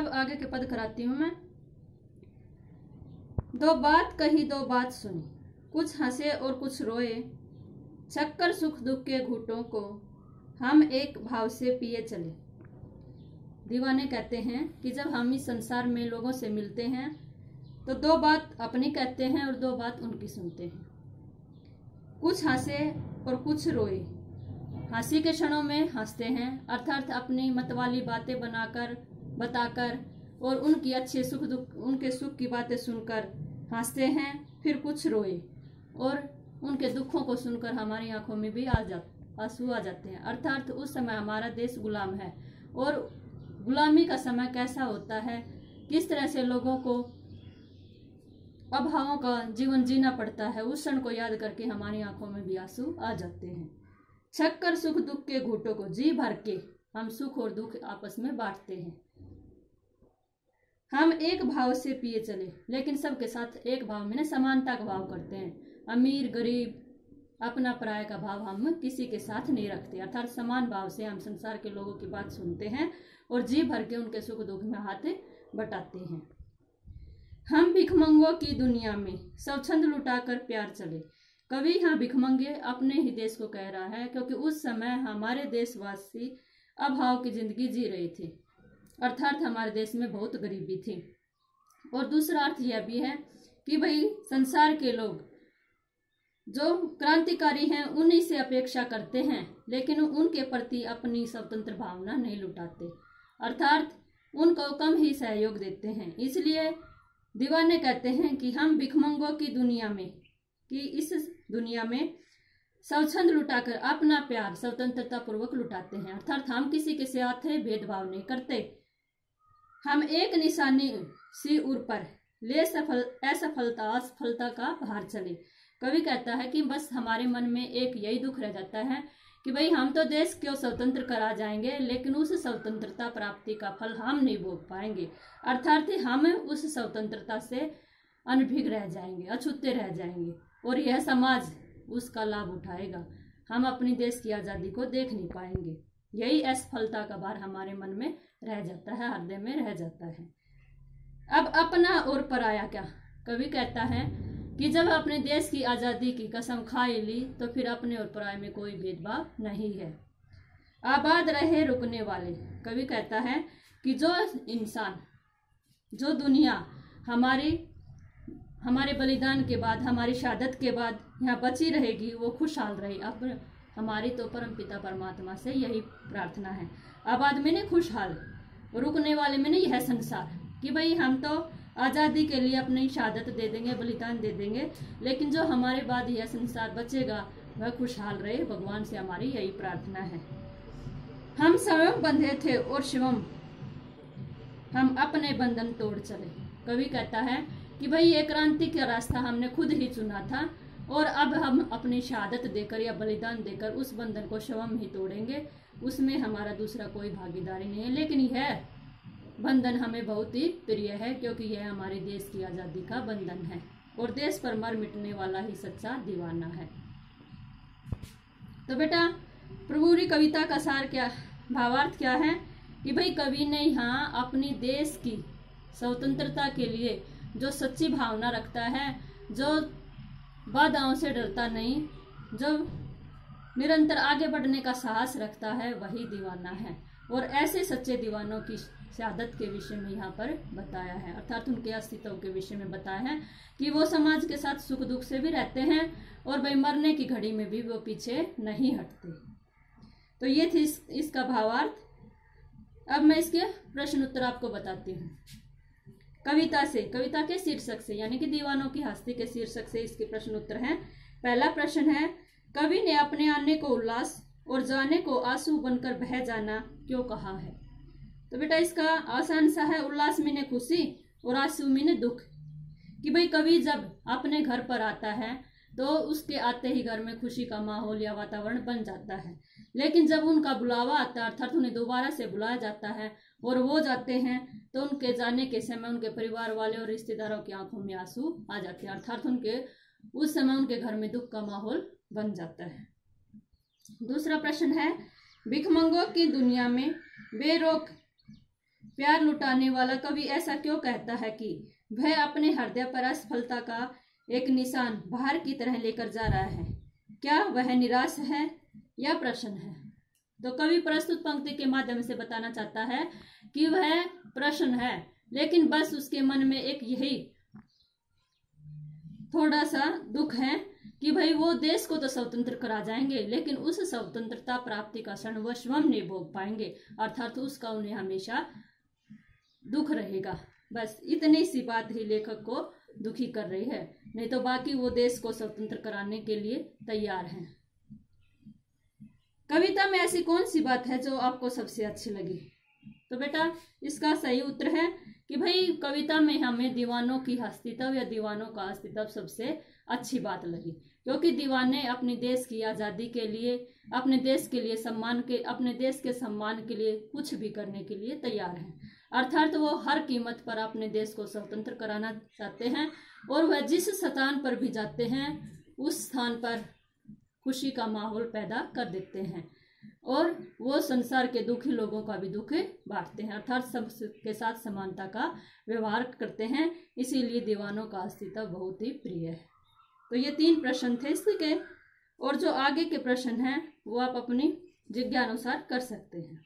अब आगे के पद कराती हूं मैं। दो बात कही दो बात सुनी, कुछ हंसे और कुछ रोए, चक्कर सुख दुख के घूंटों को हम एक भाव से पिए चले। दीवाने कहते हैं कि जब हम इस संसार में लोगों से मिलते हैं तो दो बात अपनी कहते हैं और दो बात उनकी सुनते हैं। कुछ हंसे और कुछ रोए। हंसी के क्षणों में हंसते हैं, अर्थात अपनी मतवाली बातें बनाकर बताकर और उनकी अच्छे सुख दुख उनके सुख की बातें सुनकर हंसते हैं। फिर कुछ रोए और उनके दुखों को सुनकर हमारी आंखों में भी आंसू आ जाते हैं। अर्थात उस समय हमारा देश गुलाम है और गुलामी का समय कैसा होता है, किस तरह से लोगों को अभावों का जीवन जीना पड़ता है, उस क्षण को याद करके हमारी आंखों में भी आंसू आ जाते हैं। छक्कर सुख दुख के घूंटों को जी भर के हम सुख और दुख आपस में बांटते हैं। हम एक भाव से पिए चले, लेकिन सबके साथ एक भाव में समानता का भाव करते हैं। अमीर गरीब अपना पराया का भाव हम किसी के साथ नहीं रखते, अर्थात समान भाव से हम संसार के लोगों की बात सुनते हैं और जी भर के उनके सुख दुख में हाथ बटाते हैं। हम भिखमंगों की दुनिया में स्वच्छंद लुटाकर प्यार चले। कवि यहाँ भिखमंगे अपने ही देश को कह रहा है, क्योंकि उस समय हमारे देशवासी अभाव की जिंदगी जी रहे थे, अर्थात हमारे देश में बहुत गरीबी थी। और दूसरा अर्थ यह भी है कि भाई संसार के लोग जो क्रांतिकारी हैं उन्हीं से अपेक्षा करते हैं, लेकिन उनके प्रति अपनी स्वतंत्र भावना नहीं लुटाते, अर्थात उनको कम ही सहयोग देते हैं। इसलिए दीवाने कहते हैं कि हम भिखमंगों की दुनिया में इस दुनिया में स्वच्छंद लुटाकर अपना प्यार स्वतंत्रता पूर्वक लुटाते हैं, अर्थात हम किसी के साथ भेदभाव नहीं करते। हम एक निशानी सी उर पर ले असफलता का भार चले। कवि कहता है कि बस हमारे मन में एक यही दुख रह जाता है कि भाई हम तो देश को स्वतंत्र करा जाएंगे, लेकिन उस स्वतंत्रता प्राप्ति का फल हम नहीं भोग पाएंगे, अर्थात हम उस स्वतंत्रता से अनभिज्ञ रह जाएंगे, अछूते रह जाएंगे और यह समाज उसका लाभ उठाएगा। हम अपनी देश की आज़ादी को देख नहीं पाएंगे। यही असफलता का भार हमारे मन में रह जाता है, हृदय में रह जाता है। अब अपना और पराया क्या? कवि कहता है कि जब अपने देश की आज़ादी की कसम खाई ली तो फिर अपने और पराये में कोई भेदभाव नहीं है। आबाद रहे रुकने वाले। कवि कहता है कि जो इंसान जो दुनिया हमारे बलिदान के बाद, हमारी शहादत के बाद यहाँ बची रहेगी वो खुशहाल रहे। अब हमारी तो परमपिता परमात्मा से यही प्रार्थना है। आबाद में नहीं खुशहाल, रुकने वाले में नहीं यह संसार, कि भाई हम तो आज़ादी के लिए अपनी शहादत दे देंगे, बलिदान दे देंगे, लेकिन जो हमारे बाद यह संसार बचेगा वह खुशहाल रहे। भगवान से हमारी यही प्रार्थना है। हम स्वयं बंधे थे और शिवम हम अपने बंधन तोड़ चले। कवि कहता है कि भाई ये क्रांति का रास्ता हमने खुद ही चुना था और अब हम अपनी शहादत देकर या बलिदान देकर उस बंधन को स्वयं ही तोड़ेंगे, उसमें हमारा दूसरा कोई भागीदारी नहीं है। लेकिन यह बंधन हमें बहुत ही प्रिय है, क्योंकि यह हमारे देश की आज़ादी का बंधन है और देश पर मर मिटने वाला ही सच्चा दीवाना है। तो बेटा प्रभुरी कविता का सार क्या, भावार्थ क्या है कि भाई कवि ने यहाँ अपनी देश की स्वतंत्रता के लिए जो सच्ची भावना रखता है, जो बाधाओं से डरता नहीं, जो निरंतर आगे बढ़ने का साहस रखता है, वही दीवाना है। और ऐसे सच्चे दीवानों की शहादत के विषय में यहाँ पर बताया है, अर्थात उनके अस्तित्व के विषय में बताया है कि वो समाज के साथ सुख दुख से भी रहते हैं और भाई मरने की घड़ी में भी वो पीछे नहीं हटते। तो ये थी इसका भावार्थ। अब मैं इसके प्रश्न उत्तर आपको बताती हूँ कविता से, कविता के शीर्षक से, यानी कि दीवानों की हस्ती के शीर्षक से इसके प्रश्न उत्तर हैं। पहला प्रश्न है, कवि ने अपने आने को उल्लास और जाने को आंसू बनकर बह जाना क्यों कहा है? तो बेटा इसका आसान सा है, उल्लास मीने खुशी और आंसू मीने दुख। कि भाई कवि जब अपने घर पर आता है तो उसके आते ही घर में खुशी का माहौल या वातावरण बन जाता है, लेकिन जब उनका बुलावा आता है, अर्थात उन्हें दोबारा से बुलाया जाता है और वो जाते हैं, तो उनके जाने के समय उनके परिवार वाले और रिश्तेदारों की आंखों में आंसू आ जाते हैं, अर्थात उस समय उनके घर में दुख का माहौल बन जाता है। दूसरा प्रश्न है, भिखमंगों की दुनिया में बेरोक प्यार लुटाने वाला कवि ऐसा क्यों कहता है कि वह अपने हृदय पर असफलता का एक निशान बाहर की तरह लेकर जा रहा है? क्या वह निराश है या प्रसन्न है? तो कवि प्रस्तुत पंक्ति के माध्यम से बताना चाहता है कि वह प्रसन्न है, लेकिन बस उसके मन में एक यही थोड़ा सा दुख है कि भाई वो देश को तो स्वतंत्र करा जाएंगे, लेकिन उस स्वतंत्रता प्राप्ति का क्षण वह स्वयं नहीं भोग पाएंगे, अर्थात उसका उन्हें हमेशा दुख रहेगा। बस इतनी सी बात ही लेखक को दुखी कर रही है, नहीं तो बाकी वो देश को स्वतंत्र कराने के लिए तैयार हैं। कविता में ऐसी कौन सी बात है जो आपको सबसे अच्छी लगी? तो बेटा इसका सही उत्तर है कि भाई कविता में हमें दीवानों की अस्तित्व या दीवानों का अस्तित्व सबसे अच्छी बात लगी, क्योंकि दीवाने अपने देश की आज़ादी के लिए, अपने देश के लिए अपने देश के सम्मान के लिए कुछ भी करने के लिए तैयार हैं। अर्थात वो हर कीमत पर अपने देश को स्वतंत्र कराना चाहते हैं, और वह जिस स्थान पर भी जाते हैं उस स्थान पर खुशी का माहौल पैदा कर देते हैं, और वो संसार के दुखी लोगों का भी दुख बांटते हैं, अर्थात सबके साथ समानता का व्यवहार करते हैं। इसीलिए दीवानों का अस्तित्व बहुत ही प्रिय है। तो ये 3 प्रश्न थे इसके, और जो आगे के प्रश्न हैं वो आप अपनी जिज्ञानुसार कर सकते हैं।